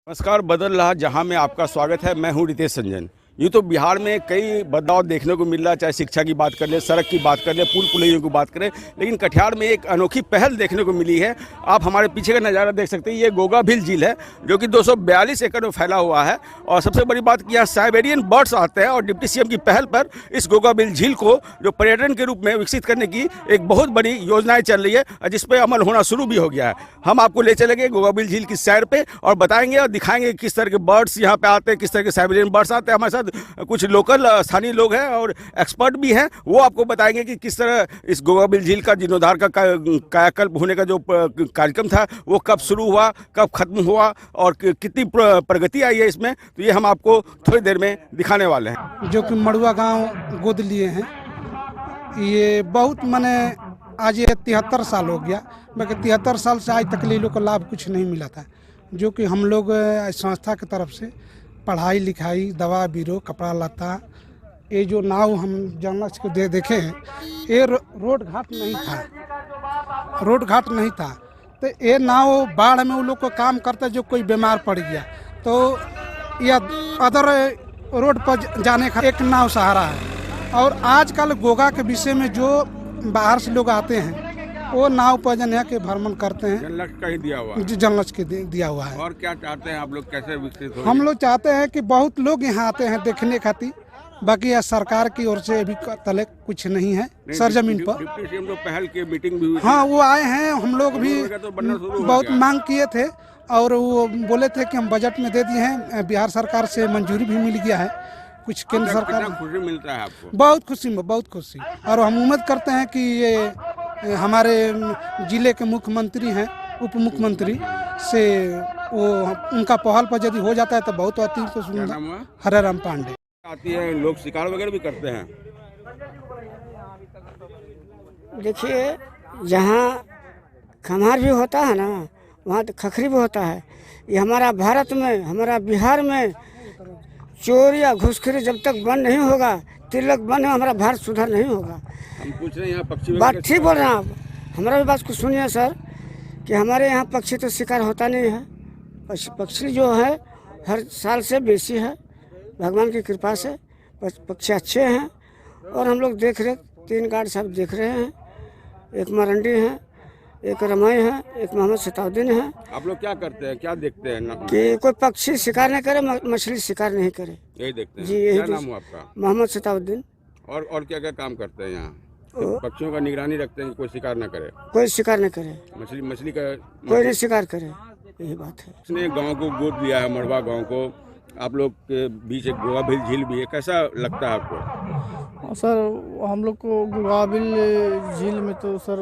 नमस्कार, बदल रहा जहां में आपका स्वागत है। मैं हूं रितेश संजन। यूँ तो बिहार में कई बदलाव देखने को मिल रहा है, चाहे शिक्षा की बात कर ले, सड़क की बात कर ले, पुल पुलियों की बात करें, लेकिन कटिहार में एक अनोखी पहल देखने को मिली है। आप हमारे पीछे का नज़ारा देख सकते हैं। ये गोगा भील झील है जो कि 242 एकड़ में फैला हुआ है। और सबसे बड़ी बात कि यहाँ साइबेरियन बर्ड्स आते हैं और डिप्टी सीएम की पहल पर इस गोगा भील झील को जो पर्यटन के रूप में विकसित करने की एक बहुत बड़ी योजनाएं चल रही है, जिस पर अमल होना शुरू भी हो गया है। हम आपको ले चलेंगे गोगा भील झील की सैर पे और बताएंगे और दिखाएंगे किस तरह के बर्ड्स यहाँ पे आते हैं, किस तरह के साइबेरियन बर्ड्स आते हैं। हमारे साथ कुछ लोकल स्थानीय लोग हैं और एक्सपर्ट भी हैं, वो आपको बताएंगे कि किस तरह इस गोगा भील झील का जीर्णोद्धार का कायाकल्प होने का जो कार्यक्रम था वो कब शुरू हुआ, कब खत्म हुआ और कितनी प्रगति आई है इसमें। तो ये हम आपको थोड़ी देर में दिखाने वाले हैं। जो कि मड़ुआ गांव गोद लिए हैं, ये बहुत माने आज ये 73 साल हो गया, मगर 73 साल से आज तक लोग को लाभ कुछ नहीं मिला था। जो कि हम लोग संस्था की तरफ से पढ़ाई लिखाई, दवा बीरो, कपड़ा लता, ये जो नाव हम जर्नलिस्ट को देखे हैं, ये रोड घाट नहीं था। तो ये नाव बाढ़ में वो लोग को काम करता, जो कोई बीमार पड़ गया तो या अदर रोड पर जाने का एक नाव सहारा है। और आजकल गोगा के विषय में जो बाहर से लोग आते हैं वो नाव पर जन के भ्रमण करते हैं। जन लक्ष्य का ही दिया हुआ है, जो जन लक्ष्य के दिया हुआ है। और क्या चाहते हैं आप लोग, कैसे विकसित हो? हम लोग चाहते हैं कि बहुत लोग यहाँ आते हैं देखने खातिर, बाकी यह सरकार की ओर से अभी तक कुछ नहीं है सरजमीन पर। डिप्टी सीएम तो पहल की मीटिंग भी हुई थी। हाँ, वो आए हैं, हम लोग भी बहुत मांग किए थे और वो बोले थे कि हम बजट में दे दिए हैं, बिहार सरकार से मंजूरी भी मिल गया है। कुछ केंद्र सरकार खुशी मिलता है आपको? बहुत खुशी। और हम उम्मीद करते हैं कि ये हमारे जिले के मुख्यमंत्री हैं, उप मुख्यमंत्री से वो उनका पहल पर यदि हो जाता है तो बहुत अति तो सुंदर। हरेराम पांडे आती है, लोग शिकार वगैरह भी करते हैं। देखिए, जहाँ खम्हार भी होता है ना, वहाँ तो खखरी भी होता है। ये हमारा भारत में, हमारा बिहार में चोरी या घुसखोरी जब तक बंद नहीं होगा, तिलक बंद है, हमारा भारत सुधार नहीं होगा। हम पूछ रहे हैं यहाँ पक्षी बात ठीक बोल रहे हैं आप, हमारा भी बात को सुनिए सर, कि हमारे यहाँ पक्षी तो शिकार होता नहीं है। पक्षी जो है हर साल से बेसी है, भगवान की कृपा से पक्षी अच्छे हैं। और हम लोग देख रहे 3 गार्ड साहब देख रहे हैं, एक मरंडी है, एक रमई है, एक मोहम्मद सताउद्दीन है। आप लोग क्या करते हैं, क्या देखते हैं कि कोई पक्षी शिकार नहीं करे, मछली शिकार नहीं करे, यही देखते हैं जी। यही क्या नाम हुआ आपका? मोहम्मद सताउद्दीन। और क्या क्या काम करते हैं यहाँ? पक्षियों का निगरानी रखते हैं कि कोई शिकार न करे, कोई शिकार न करे, मछली का कोई नहीं शिकार करे, यही बात है। इसने गांव को गोद लिया है, मड़वा गांव को। आप लोग के बीच एक गोगा भील झील भी है, कैसा लगता है आपको? सर, हम लोग को गोगा भील झील में तो सर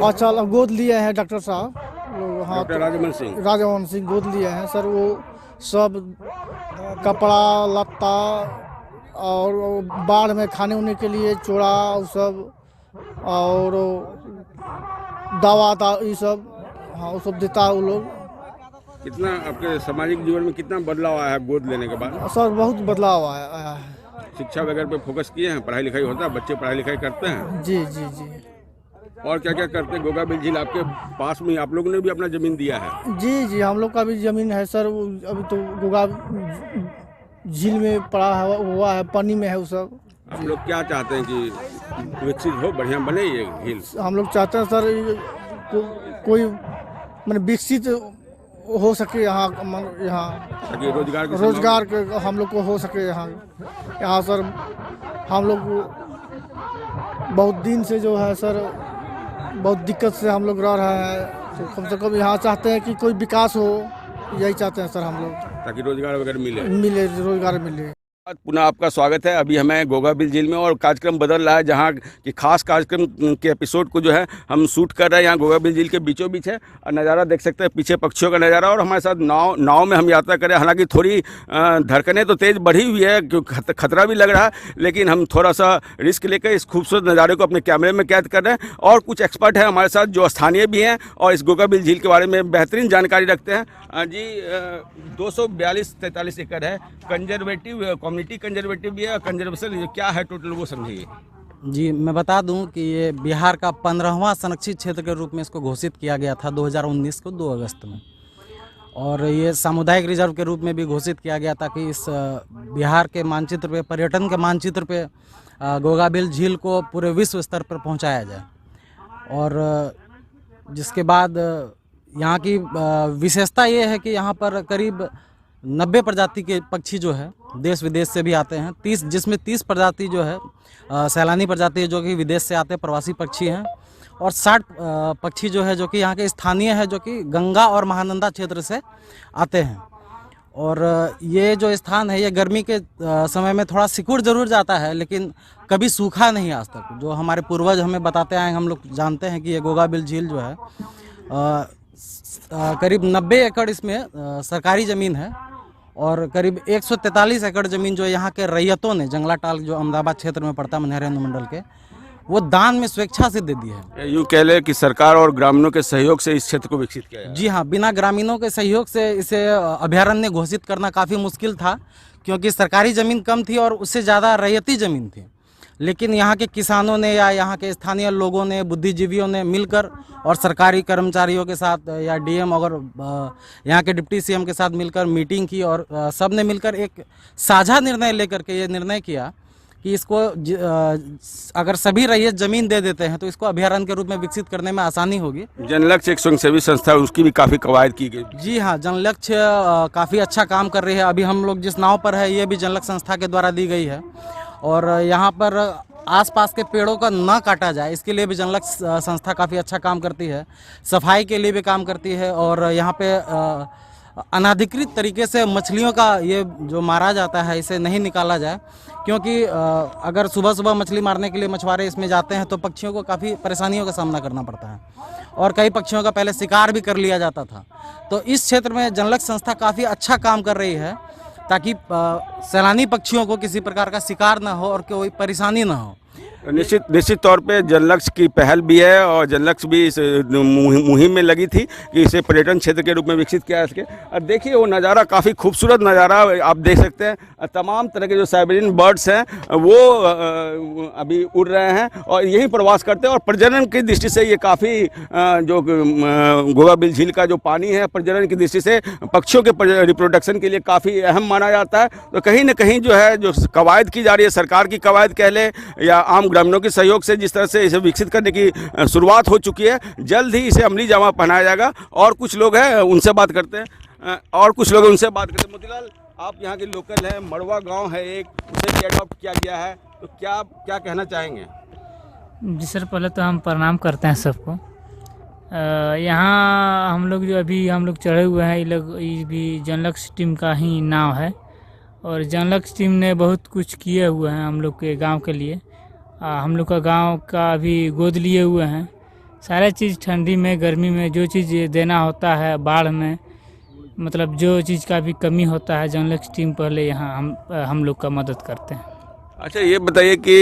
अच्छा गोद लिया है डॉक्टर साहब लोग। हाँ, डॉक्टर राजमोहन सिंह गोद लिया है सर। वो सब कपड़ा लत्ता और बाढ़ में खाने उने के लिए चोड़ा सब और दवा ये सब, हाँ वो सब देता है वो लोग। कितना आपके सामाजिक जीवन में कितना बदलाव आया है गोद लेने के बाद? सर बहुत बदलाव आया है। शिक्षा वगैरह पे फोकस किए हैं, पढ़ाई लिखाई होता है, बच्चे पढ़ाई लिखाई करते हैं? जी। और क्या क्या करते हैं? गोगा भील झील आपके पास में, आप लोगों ने भी अपना जमीन दिया है? जी, हम लोग का भी जमीन है सर। अभी तो गोगा झील में पड़ा हुआ है, पानी में है वो सब। आप लोग क्या चाहते हैं कि विकसित हो, बढ़िया बने ये झील? हम लोग चाहते हैं सर कोई मतलब विकसित हो सके यहाँ ताकि रोजगार के हम लोग को हो सके यहाँ सर। हम लोग बहुत दिन से जो है सर बहुत दिक्कत से हम लोग रह रहे हैं, तो कम से कम यहाँ चाहते हैं कि कोई विकास हो, यही चाहते हैं सर हम लोग, ताकि रोजगार वगैरह रोजगार मिले। पुनः आपका स्वागत है। अभी हमें गोगा भील झील में और कार्यक्रम बदल रहा है, जहाँ की खास कार्यक्रम के एपिसोड को जो है हम शूट कर रहे हैं। यहाँ गोगा भील झील के बीचों बीच है और नज़ारा देख सकते हैं, पीछे पक्षियों का नज़ारा। और हमारे साथ नाव में हम यात्रा करें। हालांकि थोड़ी धड़कनें तो तेज़ बढ़ी हुई है क्योंकि खतरा भी लग रहा है, लेकिन हम थोड़ा सा रिस्क लेकर इस खूबसूरत नज़ारे को अपने कैमरे में कैद कर रहे हैं। और कुछ एक्सपर्ट हैं हमारे साथ जो स्थानीय भी हैं और इस गोगा भील झील के बारे में बेहतरीन जानकारी रखते हैं। जी, 242-43 एकड़ है, कंजर्वेटिव कम्युनिटी कंजर्वेटिव भी है, कंजर्वेशन क्या है टोटल वो समझिए। जी, मैं बता दूं कि ये बिहार का 15वां संरक्षित क्षेत्र के रूप में इसको घोषित किया गया था 2019 को 2 अगस्त में। और ये सामुदायिक रिजर्व के रूप में भी घोषित किया गया ताकि इस बिहार के मानचित्र पे, पर्यटन के मानचित्र पे गोगाबिल झील को पूरे विश्व स्तर पर पहुंचाया जाए। और जिसके बाद यहाँ की विशेषता ये है कि यहाँ पर करीब 90 प्रजाति के पक्षी जो है देश विदेश से भी आते हैं, 30 जिसमें 30 प्रजाति जो है सैलानी प्रजाति है जो कि विदेश से आते प्रवासी पक्षी हैं, और 60 पक्षी जो है जो कि यहाँ के स्थानीय है जो कि गंगा और महानंदा क्षेत्र से आते हैं। और ये जो स्थान है ये गर्मी के समय में थोड़ा सिकुड़ जरूर जाता है, लेकिन कभी सूखा नहीं आज तक। जो हमारे पूर्वज हमें बताते आए, हम लोग जानते हैं कि ये गोगाबिल झील जो है करीब 90 एकड़ इसमें सरकारी ज़मीन है और करीब 143 एकड़ ज़मीन जो यहाँ के रैयतों ने, जंगला टाल जो अहमदाबाद क्षेत्र में पड़ता है मनहर मंडल के, वो दान में स्वेच्छा से दे दी है। यूँ कह लें कि सरकार और ग्रामीणों के सहयोग से इस क्षेत्र को विकसित किया है। जी हाँ, बिना ग्रामीणों के सहयोग से इसे अभयारण्य घोषित करना काफ़ी मुश्किल था, क्योंकि सरकारी ज़मीन कम थी और उससे ज़्यादा रैयती ज़मीन थी। लेकिन यहाँ के किसानों ने या यहाँ के स्थानीय लोगों ने, बुद्धिजीवियों ने मिलकर और सरकारी कर्मचारियों के साथ या डीएम और यहाँ के डिप्टी सीएम के साथ मिलकर मीटिंग की और सब ने मिलकर एक साझा निर्णय लेकर के ये निर्णय किया कि इसको अगर सभी रैयत ज़मीन दे देते हैं तो इसको अभयारण्य के रूप में विकसित करने में आसानी होगी। जनलक्ष्य एक स्वयंसेवी संस्था है, उसकी भी काफ़ी कवायद की गई। जी हाँ, जनलक्ष्य काफ़ी अच्छा काम कर रही है। अभी हम लोग जिस नाव पर है ये भी जनलक्ष्य संस्था के द्वारा दी गई है, और यहाँ पर आसपास के पेड़ों का ना काटा जाए इसके लिए भी जनलक्ष्य संस्था काफ़ी अच्छा काम करती है। सफाई के लिए भी काम करती है, और यहाँ पे अनाधिकृत तरीके से मछलियों का ये जो मारा जाता है इसे नहीं निकाला जाए, क्योंकि अगर सुबह सुबह मछली मारने के लिए मछुआरे इसमें जाते हैं तो पक्षियों को काफ़ी परेशानियों का सामना करना पड़ता है, और कई पक्षियों का पहले शिकार भी कर लिया जाता था। तो इस क्षेत्र में जनलक्ष्य संस्था काफ़ी अच्छा काम कर रही है ताकि सैलानी पक्षियों को किसी प्रकार का शिकार ना हो और कोई परेशानी ना हो। निश्चित तौर पे जनलक्ष्य की पहल भी है, और जनलक्ष्य भी इस मुहिम में लगी थी कि इसे पर्यटन क्षेत्र के रूप में विकसित किया जा सके। और देखिए वो नज़ारा, काफ़ी खूबसूरत नज़ारा आप देख सकते हैं। तमाम तरह के जो साइबेरियन बर्ड्स हैं वो अभी उड़ रहे हैं और यही प्रवास करते हैं, और प्रजनन की दृष्टि से ये काफ़ी जो गोगाबिल झील का जो पानी है प्रजनन की दृष्टि से पक्षियों के रिप्रोडक्शन के लिए काफ़ी अहम माना जाता है। तो कहीं ना कहीं जो है जो कवायद की जा रही है, सरकार की कवायद कह ले या आम ग्रामीणों के सहयोग से जिस तरह से इसे विकसित करने की शुरुआत हो चुकी है, जल्द ही इसे अमली जामा पहनाया जाएगा। और कुछ लोग हैं उनसे बात करते हैं, मोतीलाल, आप यहाँ के लोकल हैं, मड़वा गांव है एक, उसे भी अडॉप्ट किया गया है, तो क्या कहना चाहेंगे? जी सर, पहले तो हम प्रणाम करते हैं सबको। यहाँ हम लोग जो अभी हम लोग चढ़े हुए हैं, ये भी जनलक्ष्य टीम का ही नाव है, और जनलक्ष्य टीम ने बहुत कुछ किए हुए हैं हम लोग के गांव के लिए। हम लोग का गांव का अभी गोद लिए हुए हैं। सारे चीज़ ठंडी में, गर्मी में जो चीज़ देना होता है, बाढ़ में, मतलब जो चीज़ का भी कमी होता है, जनलक्ष्य टीम पहले यहाँ हम लोग का मदद करते हैं। अच्छा, ये बताइए कि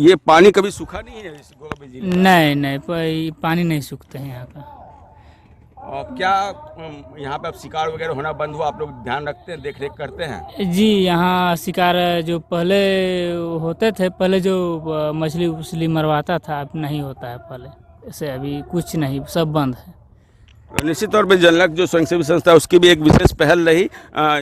ये पानी कभी सूखा नहीं है इस गोगाबिल झील में? नहीं, पानी नहीं सूखते हैं यहाँ का। और क्या यहाँ पे अब शिकार वगैरह होना बंद हुआ? आप लोग ध्यान रखते हैं, देख रेख करते हैं? जी, यहाँ शिकार जो पहले होते थे, पहले जो मछली उछली मरवाता था, अब नहीं होता है पहले ऐसे, अभी कुछ नहीं, सब बंद है। निश्चित तौर पे जनलक्ष्य जो स्वयंसेवी संस्था है उसकी भी एक विशेष पहल रही,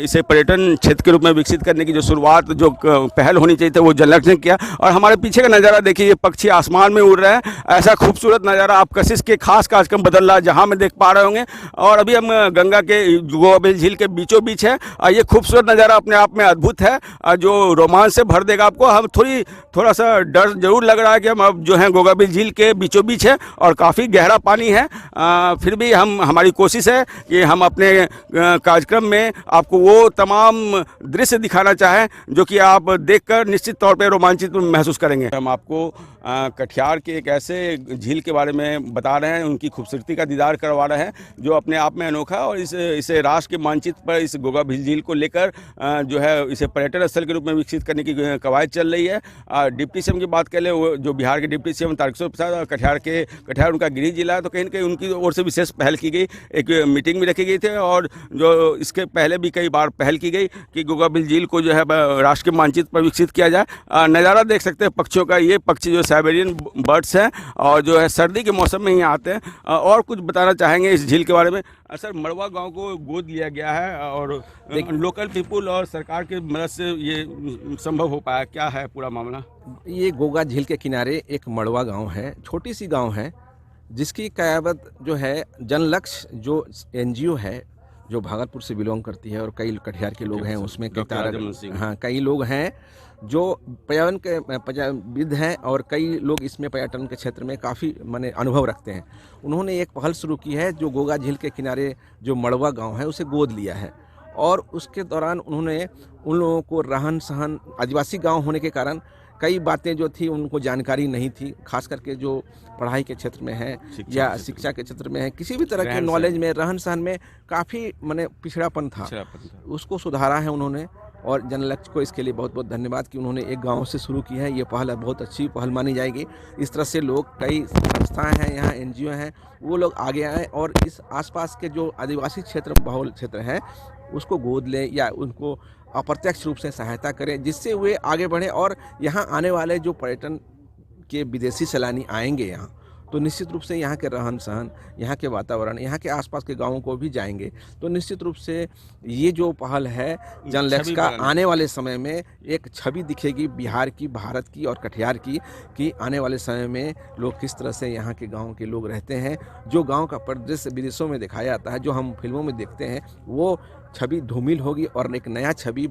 इसे पर्यटन क्षेत्र के रूप में विकसित करने की जो शुरुआत, जो पहल होनी चाहिए थी वो जनलक्ष्य ने किया। और हमारे पीछे का नज़ारा देखिए, ये पक्षी आसमान में उड़ रहे हैं, ऐसा खूबसूरत नज़ारा आप कशिश के खास कार्यक्रम बदल रहा है जहाँ में देख पा रहे होंगे। और अभी हम गंगा के गोगाबिल झील के बीचों बीच है, और ये खूबसूरत नज़ारा अपने आप में अद्भुत है, जो रोमांच से भर देगा आपको। हम थोड़ा सा डर जरूर लग रहा है कि हम अब जो है गोगाबिल झील के बीचों बीच है और काफ़ी गहरा पानी है, फिर भी हमारी कोशिश है कि हम अपने कार्यक्रम में आपको वो तमाम दृश्य दिखाना चाहें जो कि आप देखकर निश्चित तौर पे रोमांचित महसूस करेंगे। हम आपको कटिहार के एक ऐसे झील के बारे में बता रहे हैं, उनकी खूबसूरती का दीदार करवा रहे हैं जो अपने आप में अनोखा, और इसे राष्ट्र के मानचित्र पर इस गोगाबिल झील को लेकर जो है इसे पर्यटन स्थल के रूप में विकसित करने की कवायद चल रही है। डिप्टी सीएम की बात कर ले, वो जो बिहार के डिप्टी सीएम तारकिशोर प्रसाद, कटिहार उनका गृह जिला है, तो कहीं ना कहीं उनकी ओर से विशेष पहल की गई, एक मीटिंग भी रखी गई थी और जो इसके पहले भी कई बार पहल की गई कि गोगाबिल झील को जो है राष्ट्र के मानचित्र पर विकसित किया जाए। नज़ारा देख सकते हैं पक्षियों का, ये पक्षी जो साइबेरियन बर्ड्स हैं और जो है सर्दी के मौसम में ही आते हैं। और कुछ बताना चाहेंगे इस झील के बारे में? सर, मड़वा गांव को गोद लिया गया है और लोकल पीपुल और सरकार की मदद से ये संभव हो पाया, क्या है पूरा मामला? ये गोगा झील के किनारे एक मड़वा गांव है, छोटी सी गांव है, जिसकी क़यादत जो है जनलक्ष्य जो NGO है जो भागलपुर से बिलोंग करती है और कई कटिहार के लोग हैं उसमें, कई लोग हैं जो पर्यावरण के पर्यावरणविद हैं और कई लोग इसमें पर्यटन के क्षेत्र में काफ़ी माने अनुभव रखते हैं। उन्होंने एक पहल शुरू की है जो गोगा झील के किनारे जो मड़वा गांव है उसे गोद लिया है और उसके दौरान उन्होंने उन लोगों को रहन सहन, आदिवासी गांव होने के कारण कई बातें जो थी उनको जानकारी नहीं थी, खास करके जो पढ़ाई के क्षेत्र में है या शिक्षा के क्षेत्र में है, किसी भी तरह के नॉलेज में, रहन सहन में काफ़ी माने पिछड़ापन था। उसको सुधारा है उन्होंने और जनलक्ष्य को इसके लिए बहुत बहुत धन्यवाद कि उन्होंने एक गांव से शुरू की है। ये पहल बहुत अच्छी पहल मानी जाएगी। इस तरह से लोग, कई संस्थाएं हैं यहाँ, NGO हैं, वो लोग आगे आए और इस आसपास के जो आदिवासी क्षेत्र, बहुल क्षेत्र है, उसको गोद लें या उनको अप्रत्यक्ष रूप से सहायता करें, जिससे वे आगे बढ़ें। और यहाँ आने वाले जो पर्यटन के विदेशी सैलानी आएंगे यहाँ, तो निश्चित रूप से यहाँ के रहन सहन, यहाँ के वातावरण, यहाँ के आसपास के गांवों को भी जाएंगे। तो निश्चित रूप से ये जो पहल है जनलक्ष्य का, आने वाले समय में एक छवि दिखेगी बिहार की, भारत की और कटिहार की, कि आने वाले समय में लोग किस तरह से यहाँ के गाँव के लोग रहते हैं। जो गाँव का परिदृश्य विदेशों में दिखाया जाता है, जो हम फिल्मों में देखते हैं, वो छवि धूमिल होगी और एक नया छवि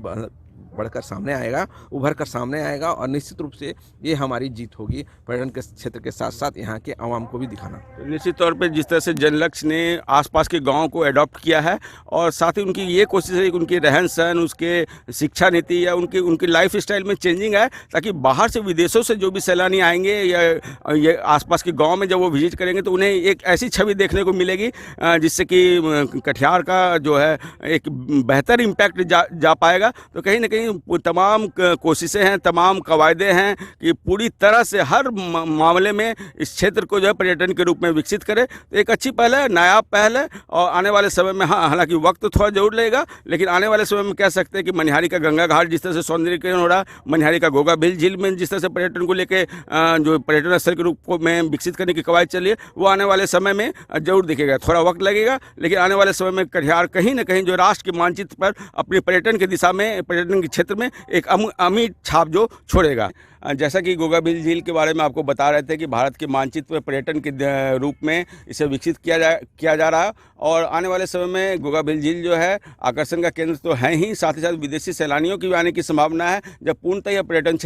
बढ़कर सामने आएगा, उभर कर सामने आएगा। और निश्चित रूप से ये हमारी जीत होगी पर्यटन के क्षेत्र के साथ साथ यहाँ के आवाम को भी दिखाना। निश्चित तौर पे जिस तरह से जनलक्ष्य ने आसपास के गांवों को अडॉप्ट किया है और साथ ही उनकी ये कोशिश है कि उनकी रहन सहन, उसके शिक्षा नीति या उनकी लाइफ स्टाइल में चेंजिंग है, ताकि बाहर से, विदेशों से जो भी सैलानी आएंगे या ये आसपास के गाँव में जब वो विजिट करेंगे तो उन्हें एक ऐसी छवि देखने को मिलेगी जिससे कि कटिहार का जो है एक बेहतर इम्पैक्ट जा पाएगा। तो कहीं ना कहीं तमाम कोशिशें हैं, तमाम कवायदे हैं कि पूरी तरह से हर मामले में इस क्षेत्र को जो है पर्यटन के रूप में विकसित करें। तो एक अच्छी पहल है, नायाब पहल है और आने वाले समय में, हाँ, हालांकि वक्त तो थोड़ा जरूर लगेगा, लेकिन आने वाले समय में कह सकते हैं कि मनिहारी का गंगा घाट जिस तरह से सौंदर्यीकरण हो रहा है, मनिहारी का गोगाबिल झील में जिस तरह से पर्यटन को लेकर जो पर्यटन स्थल के रूप में विकसित करने की कवायद चली है, वो आने वाले समय में जरूर दिखेगा। थोड़ा वक्त लगेगा, लेकिन आने वाले समय में कटिहार कहीं ना कहीं जो राष्ट्र के मानचित्र पर अपने पर्यटन की दिशा में, पर्यटन के क्षेत्र में एक अमिट छाप जो छोड़ेगा। जैसा कि गोगाबिल झील के बारे में आपको बता रहे थे कि भारत के मानचित्र पर पर्यटन के रूप में इसे विकसित किया जा रहा है और आने वाले समय में गोगाबिल झील जो है आकर्षण का केंद्र तो है ही, साथ ही साथ विदेशी सैलानियों की भी आने की संभावना है जब पूर्णतः यह पर्यटन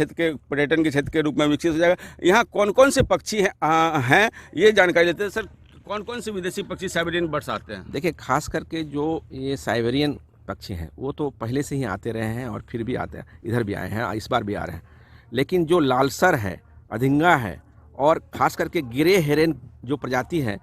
के क्षेत्र के रूप में विकसित हो जाएगा। यहाँ कौन कौन से पक्षी हैं ये जानकारी लेते हैं। सर, कौन कौन से विदेशी पक्षी साइबेरियन बर्ड्स आते हैं? देखिए, खास करके जो ये साइबेरियन पक्षी हैं वो तो पहले से ही आते रहे हैं और फिर भी आते हैं, इधर भी आए हैं, इस बार भी आ रहे हैं। लेकिन जो लालसर है, अधिंगा है और ख़ास करके गिरे हेरन जो प्रजाति है,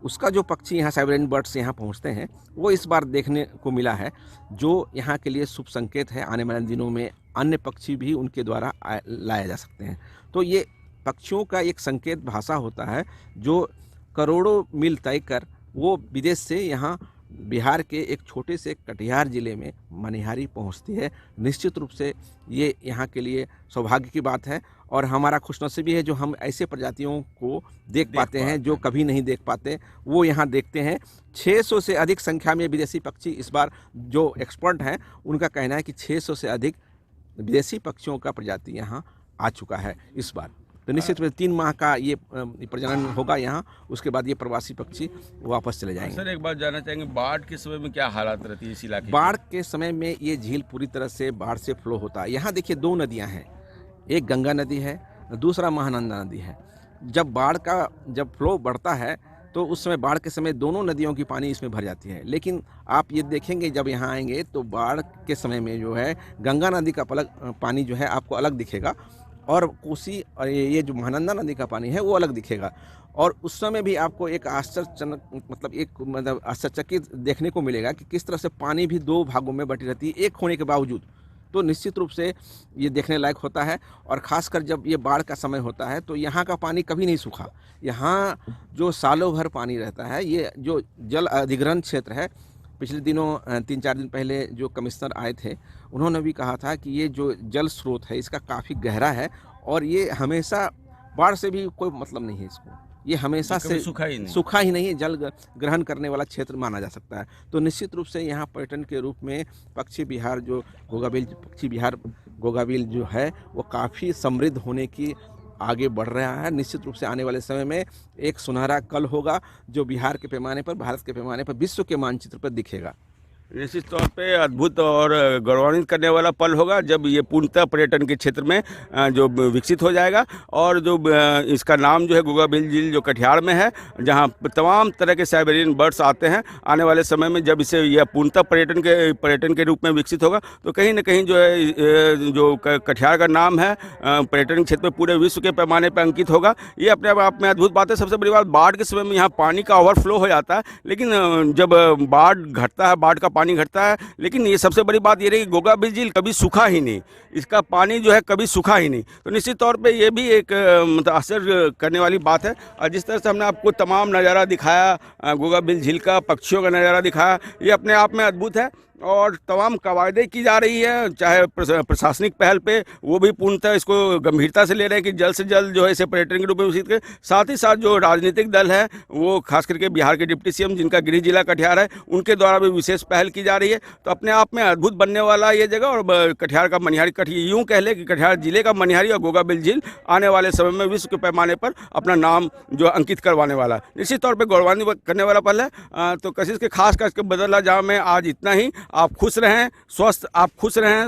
उसका जो पक्षी यहाँ साइबेरियन बर्ड्स यहाँ पहुँचते हैं, वो इस बार देखने को मिला है, जो यहाँ के लिए शुभ संकेत है। आने वाले दिनों में अन्य पक्षी भी उनके द्वारा लाए जा सकते हैं। तो ये पक्षियों का एक संकेत भाषा होता है जो करोड़ों मील तय कर वो विदेश से यहाँ बिहार के एक छोटे से कटिहार ज़िले में मनिहारी पहुंचती है। निश्चित रूप से ये यहाँ के लिए सौभाग्य की बात है और हमारा खुशनसीबी है जो हम ऐसे प्रजातियों को देख पाते हैं जो कभी नहीं देख पाते, वो यहाँ देखते हैं। 600 से अधिक संख्या में विदेशी पक्षी इस बार, जो एक्सपर्ट हैं उनका कहना है कि 600 से अधिक विदेशी पक्षियों का प्रजाति यहाँ आ चुका है इस बार। तो निश्चित रूप से 3 माह का ये प्रजनन होगा यहाँ, उसके बाद ये प्रवासी पक्षी वापस चले जाएंगे। सर, एक बात जानना चाहेंगे, बाढ़ के समय में क्या हालात रहती है इस इलाके? बाढ़ के समय में ये झील पूरी तरह से बाढ़ से फ्लो होता है। यहाँ देखिए 2 नदियाँ हैं, एक गंगा नदी है, दूसरा महानंदा नदी है। जब फ्लो बढ़ता है तो उस समय, बाढ़ के समय, दोनों नदियों की पानी इसमें भर जाती है। लेकिन आप ये देखेंगे जब यहाँ आएंगे तो बाढ़ के समय में जो है गंगा नदी का पानी जो है आपको अलग दिखेगा और कोसी और ये जो महानंदा नदी का पानी है वो अलग दिखेगा। और उस समय भी आपको एक आश्चर्यचकित देखने को मिलेगा कि किस तरह से पानी भी 2 भागों में बटी रहती है, एक होने के बावजूद। तो निश्चित रूप से ये देखने लायक होता है। और ख़ासकर जब ये बाढ़ का समय होता है तो यहाँ का पानी कभी नहीं सूखा, यहाँ जो सालों भर पानी रहता है। ये जो जल अधिग्रहण क्षेत्र है, पिछले दिनों 3-4 दिन पहले जो कमिश्नर आए थे उन्होंने भी कहा था कि ये जो जल स्रोत है इसका काफ़ी गहरा है और ये हमेशा बाढ़ से भी कोई मतलब नहीं है इसको, ये हमेशा से सूखा ही नहीं है, जल ग्रहण करने वाला क्षेत्र माना जा सकता है। तो निश्चित रूप से यहाँ पर्यटन के रूप में पक्षी विहार जो पक्षी विहार गोगाबिल जो है वो काफ़ी समृद्ध होने की आगे बढ़ रहा है। निश्चित रूप से आने वाले समय में एक सुनहरा कल होगा जो बिहार के पैमाने पर, भारत के पैमाने पर, विश्व के मानचित्र पर दिखेगा। निश्चित तौर पे अद्भुत और गौरवान्वित करने वाला पल होगा जब ये पूर्णतः पर्यटन के क्षेत्र में जो विकसित हो जाएगा और जो इसका नाम जो है गोगाबिल झील जो कटिहार में है, जहां तमाम तरह के साइबेरियन बर्ड्स आते हैं। आने वाले समय में जब इसे यह पूर्णतः पर्यटन के रूप में विकसित होगा तो कहीं ना कहीं जो है जो कटिहार का नाम है पर्यटन क्षेत्र में पूरे विश्व के पैमाने पर अंकित होगा। ये अपने आप में अद्भुत बात है। सबसे बड़ी बात, बाढ़ के समय में यहाँ पानी का ओवरफ्लो हो जाता है, लेकिन जब बाढ़ घटता है, बाढ़ का पानी घटता है, लेकिन ये सबसे बड़ी बात ये रही कि गोगाबिल झील कभी सूखा ही नहीं, इसका पानी जो है कभी सूखा ही नहीं। तो निश्चित तौर पे ये भी एक मतलब आश्चर्य करने वाली बात है। और जिस तरह से हमने आपको तमाम नज़ारा दिखाया, गोगाबिल झील का, पक्षियों का नज़ारा दिखाया, ये अपने आप में अद्भुत है। और तमाम कवायदें की जा रही है, चाहे प्रशासनिक पहल पे वो भी पूर्णतः इसको गंभीरता से ले रहे हैं कि जल्द से जल्द जो है इसे पर्यटन के रूप में विकसित करें। साथ ही साथ जो राजनीतिक दल है वो खास करके बिहार के डिप्टी सीएम जिनका गृह जिला कटिहार है, उनके द्वारा भी विशेष पहल की जा रही है। तो अपने आप में अद्भुत बनने वाला ये जगह और कटिहार का मनिहारी, यूँ कह ले कि कटिहार जिले का मनिहारी और गोगाबिल झील आने वाले समय में विश्व के पैमाने पर अपना नाम जो अंकित करवाने वाला है। निश्चित तौर पर गौरवान्वित करने वाला पल है। तो कशिश के खास करके बदला जहाँ में आज इतना ही। आप खुश रहें,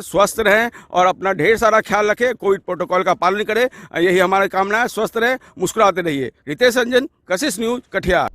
स्वस्थ रहें और अपना ढेर सारा ख्याल रखें, कोविड प्रोटोकॉल का पालन करें, यही हमारी कामना है। स्वस्थ रहें, मुस्कुराते रहिए। रितेश रंजन, कशिश न्यूज, कटिहार।